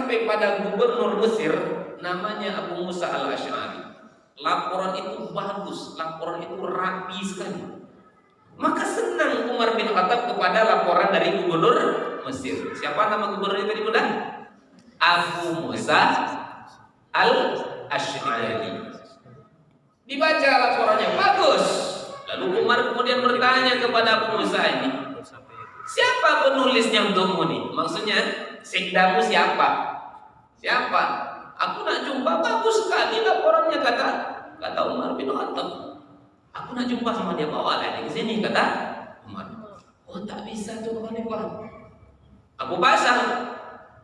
sampai pada gubernur Mesir namanya Abu Musa al-Asy'ari. Laporan itu bagus, laporan itu rapi sekali. Maka senang Umar bin Khattab kepada laporan dari gubernur Mesir. Siapa nama gubernur itu tadi Bunda? Abu Musa al-Asy'ari. Dibaca laporannya bagus. Lalu Umar kemudian bertanya kepada Abu Musa ini, siapa penulisnya untukmu nih? Maksudnya sekdamu siapa? Siapa? Aku nak jumpa, bagus sekali laporannya, kata Umar bin Khattab. Aku nak jumpa sama dia, bawa lah ke sini, kata Umar. Oh tak bisa tuh Khalifah. Aku pasang.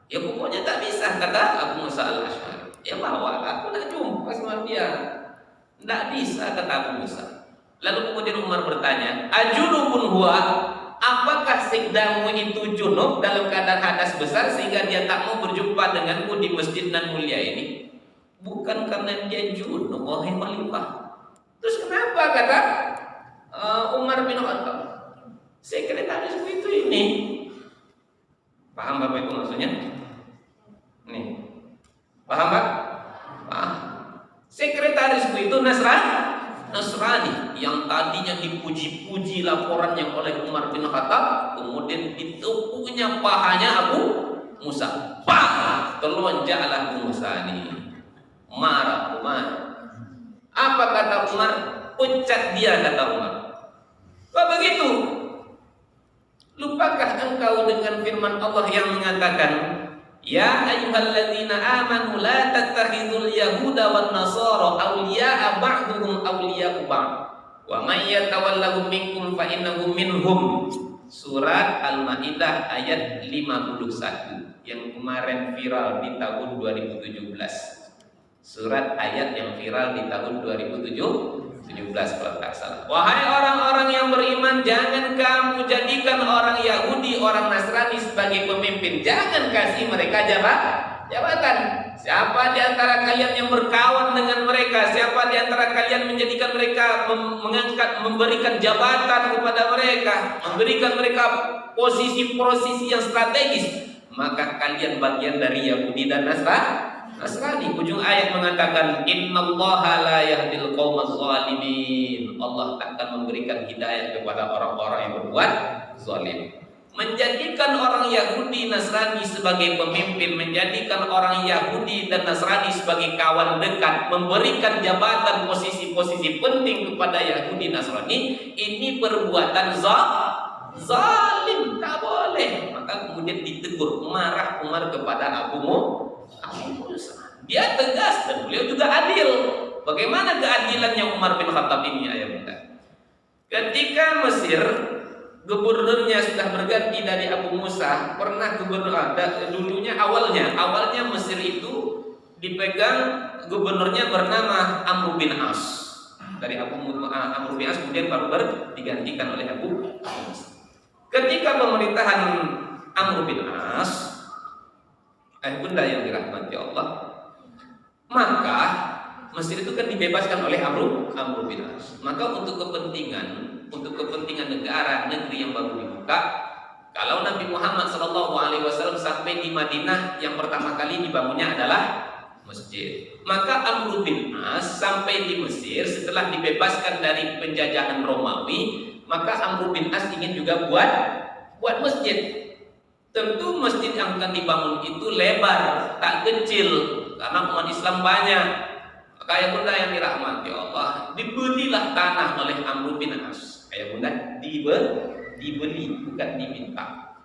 Ya pokoknya tak bisa, kata Abu Musa al-Asy'ari. Ya bawa lah, aku nak jumpa sama dia. Tak bisa, kata Abu Musa. Lalu kemudian Umar bertanya, ajunubun huwa? Apakah sekdamu itu junub dalam keadaan hadas besar sehingga dia tak mau berjumpa denganku di masjid nan mulia ini? Bukan karena dia junub, wahai Khalifah. Terus kenapa, kata Umar bin Khattab? Sekretarisku itu ini. Paham Bapak Ibu maksudnya? Nih. Paham Pak? Paham. Sekretarisku itu Nasrani yang tadinya dipuji-puji laporannya oleh Umar bin Khattab, kemudian ditepunya pahanya Abu Musa. Pah! Terlonjaklah Abu Musa ini. Marah Umar. Apa kata Umar? Pecat dia, kata Umar. Kok begitu? Lupakah engkau dengan firman Allah yang mengatakan, ya ayyuhalladzina amanu la tattakhidul yahuda wan nasara awliya'a ba'duhum awliya'u ba'd wa may yatawallahum minkum fa innahum minhum. Surat Al-Maidah ayat 51 yang kemarin viral di tahun 2017. Surat ayat yang viral di tahun 2017 kalau tak salah. Wahai orang-orang yang beriman, jangan kamu jadikan orang Yahudi, orang Nasrani sebagai pemimpin. Jangan kasih mereka jabatan. Siapa di antara kalian yang berkawan dengan mereka, siapa di antara kalian menjadikan mereka, memberikan jabatan kepada mereka, memberikan mereka posisi-posisi yang strategis, maka kalian bagian dari Yahudi dan Nasrani. Ujung ayat mengatakan, innallaha la yahdil qaumaz zalimin. Allah takkan memberikan hidayah kepada orang-orang yang berbuat zalim. Menjadikan orang Yahudi Nasrani sebagai pemimpin, menjadikan orang Yahudi dan Nasrani sebagai kawan dekat, memberikan jabatan posisi-posisi penting kepada Yahudi Nasrani, ini perbuatan zalim, tak boleh. Maka kemudian ditegur, marah Umar kepada Abu Musa. Dia tegas dan beliau juga adil. Bagaimana keadilannya Umar bin Khattab ini, ayah bunda? Ketika Mesir gubernurnya sudah berganti dari Abu Musa, pernah gubernur dulunya awalnya Mesir itu dipegang gubernurnya bernama Amr bin As. Dari Amr bin As kemudian baru digantikan oleh Abu Musa. Ketika pemerintahan Amr bin As, bunda yang dirahmati Allah, maka Mesir itu kan dibebaskan oleh Amr bin As. Maka untuk kepentingan negara negeri yang baru dibuka, kalau Nabi Muhammad SAW sampai di Madinah, yang pertama kali dibangunnya adalah masjid. Maka Amr bin As sampai di Mesir setelah dibebaskan dari penjajahan Romawi, maka Amr bin As ingin juga buat masjid. Tentu masjid yang akan dibangun itu lebar, tak kecil, karena umat Islam banyak. Kayak bunda yang dirahmati Allah, dibelilah tanah oleh Amr bin As. Kayak bunda dibeli, bukan diminta.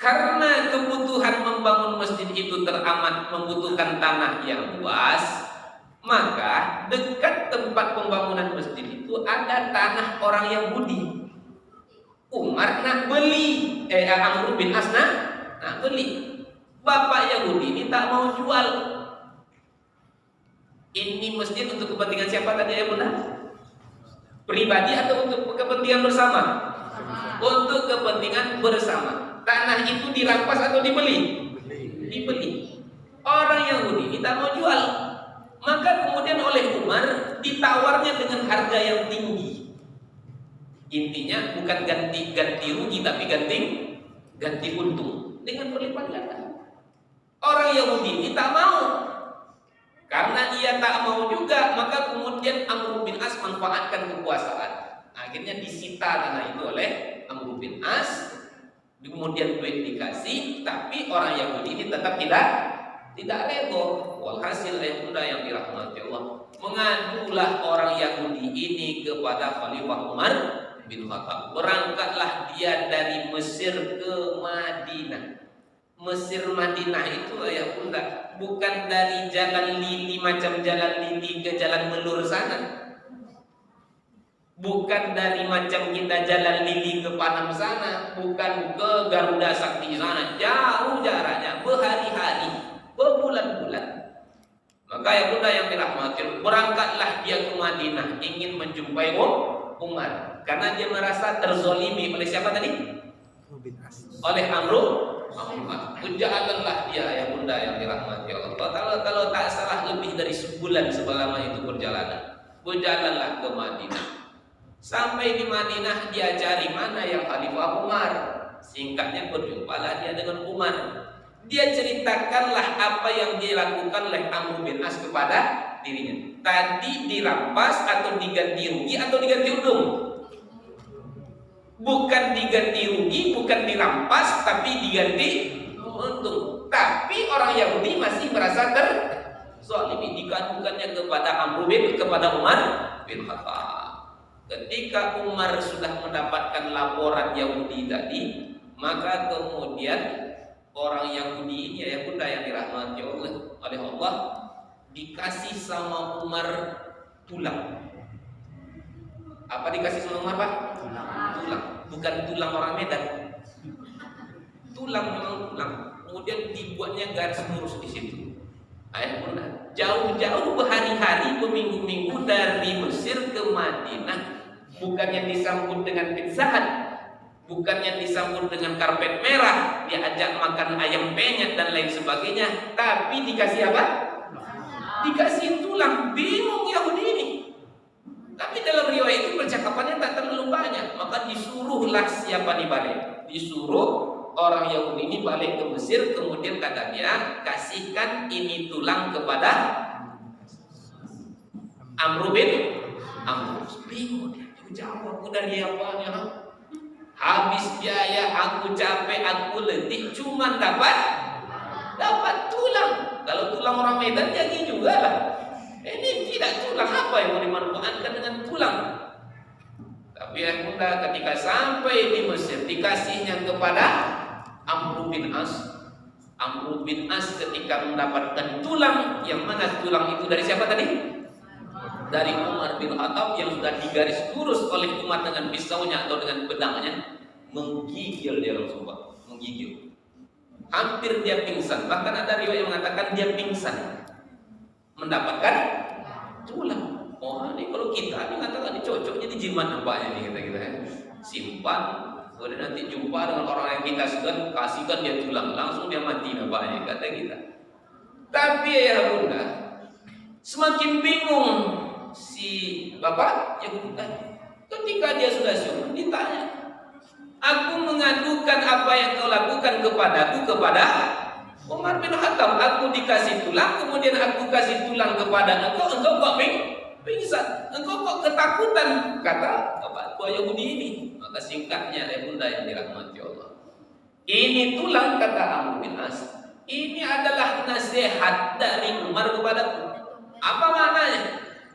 Karena kebutuhan membangun masjid itu teramat membutuhkan tanah yang luas, maka dekat tempat pembangunan masjid itu ada tanah orang Yahudi. Umar nak beli, Amr bin As nak beli. Bapak Yahudi ini tak mau jual. Ini masjid untuk kepentingan siapa tadi ya bunda? Pribadi atau untuk kepentingan bersama? Untuk kepentingan bersama. Tanah itu dirampas atau dibeli? Dibeli. Orang Yahudi ini tak mau jual. Maka kemudian oleh Umar ditawarnya dengan harga yang tinggi. Intinya bukan ganti rugi, tapi ganti untung dengan berlipat ganda. Orang Yahudi ini tak mau. Karena ia tak mau juga, maka kemudian Amr bin As manfaatkan kekuasaan. Akhirnya disita tanah itu oleh Amr bin As. Kemudian duit dikasih, tapi orang Yahudi ini tetap tidak rego. Walhasil ayah bunda yang dirahmati Allah, mengadulah orang Yahudi ini kepada Khalifah Umar bin Khattab. Berangkatlah dia dari Mesir ke Madinah. Mesir Madinah itu ayah bunda bukan dari jalan lili macam jalan lili ke jalan Melur sana. Bukan dari macam kita jalan lili ke Panam sana, bukan ke Garuda Sakti sana. Jauh jaraknya, berhari-hari, berbulan-bulan. Maka ya bunda yang dirahmati, berangkatlah dia ke Madinah ingin menjumpai Umar, karena dia merasa terzolimi oleh siapa tadi? Oleh Amr. Berjalanlah dia ya bunda yang dirahmati Allah. Kalau tak salah lebih dari sebulan selama itu perjalanan. Berjalanlah ke Madinah. Sampai di Madinah dia cari mana yang Khalifah Umar. Singkatnya berjumpalah dia dengan Umar. Dia ceritakanlah apa yang dilakukan oleh Amr bin As kepada dirinya. Tadi dirampas atau diganti rugi atau diganti untung? Bukan diganti rugi, bukan dirampas, tapi diganti untung. Tapi orang Yahudi masih merasa terzalimi, dikadukannya kepada Umar bin Khattab. Ketika Umar sudah mendapatkan laporan Yahudi tadi, maka kemudian orang Yahudi ini ya bunda yang dirahmati oleh Allah dikasih sama Umar tulang. Apa dikasih sama Umar Pak? Tulang. Bukan tulang orang Medan. Tulang memang tulang. Kemudian dibuatnya garis lurus di situ. Ayah bunda, jauh-jauh berhari-hari, berminggu-minggu dari Mesir ke Madinah, bukannya disambut dengan pizza, bukannya disambut dengan karpet merah, diajak makan ayam penyet dan lain sebagainya, tapi dikasih apa? Dikasih tulang. Bingung Yahudi ini. Tapi dalam riwayat itu percakapannya tak terlalu banyak. Maka disuruhlah siapa di balik? Disuruh orang Yahudi ini balik ke Mesir. Kemudian kata dia, kasihkan ini tulang kepada Amr bin Amr. Bingung dia. Jawab aku dari apanya? Habis biaya, aku capek, aku letih, cuma dapat tulang. Kalau tulang orang Medan jadi juga lah. Ini tidak tulang, apa yang mau dimanfaatkan dengan tulang? Tapi ya bunda, ketika sampai di Mesir dikasihnya kepada Amr bin As. Amr bin As ketika mendapatkan tulang, yang mana tulang itu dari siapa tadi? Dari Umar bin Khattab yang sudah digaris lurus oleh Umar dengan pisaunya atau dengan pedangnya, menggigil dia langsung Pak, menggigil. Hampir dia pingsan, bahkan ada riwayat yang mengatakan dia pingsan mendapatkan tulang. Oh ini kalau kita ini mengatakan ini cocoknya di jimat nampaknya nih kita ya. Simpan, kemudian nanti jumpa dengan orang yang kita segan, kasihkan dia tulang, langsung dia mati nampaknya kata kita. Tapi ya bunda, semakin bingung si bapak yang ketika dia sudah syukur ditanya, aku mengadukan apa yang kau lakukan kepadaku kepada Umar bin Khattab. Aku dikasih tulang, kemudian aku kasih tulang kepada engkau kok pingsan, engkau kok ketakutan, kata bapak tua Yahudi ini. Maka singkatnya ya bunda yang dirahmati Allah, ini tulang kata Amr bin As, ini adalah nasihat dari Umar kepadaku. Apa maknanya?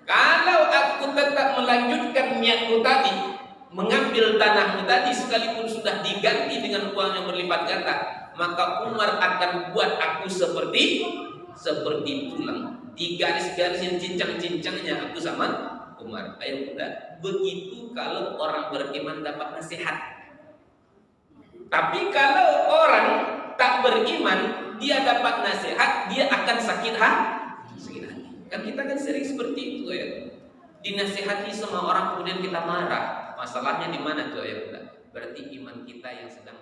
Kalau aku tetap melanjutkan niatku tadi, mengambil tanahmu tadi sekalipun sudah diganti dengan uang yang berlipat ganda, maka Umar akan buat aku seperti tulang. Di garis-garis yang cincang-cincangnya aku sama Umar. Ayo bunda, begitu kalau orang beriman dapat nasihat. Tapi kalau orang tak beriman, dia dapat nasihat, dia akan sakit hati. Kan kita kan sering seperti itu ya. Dinasihati sama orang kemudian kita marah. Masalahnya di mana tuh ya bunda? Berarti iman kita yang sedang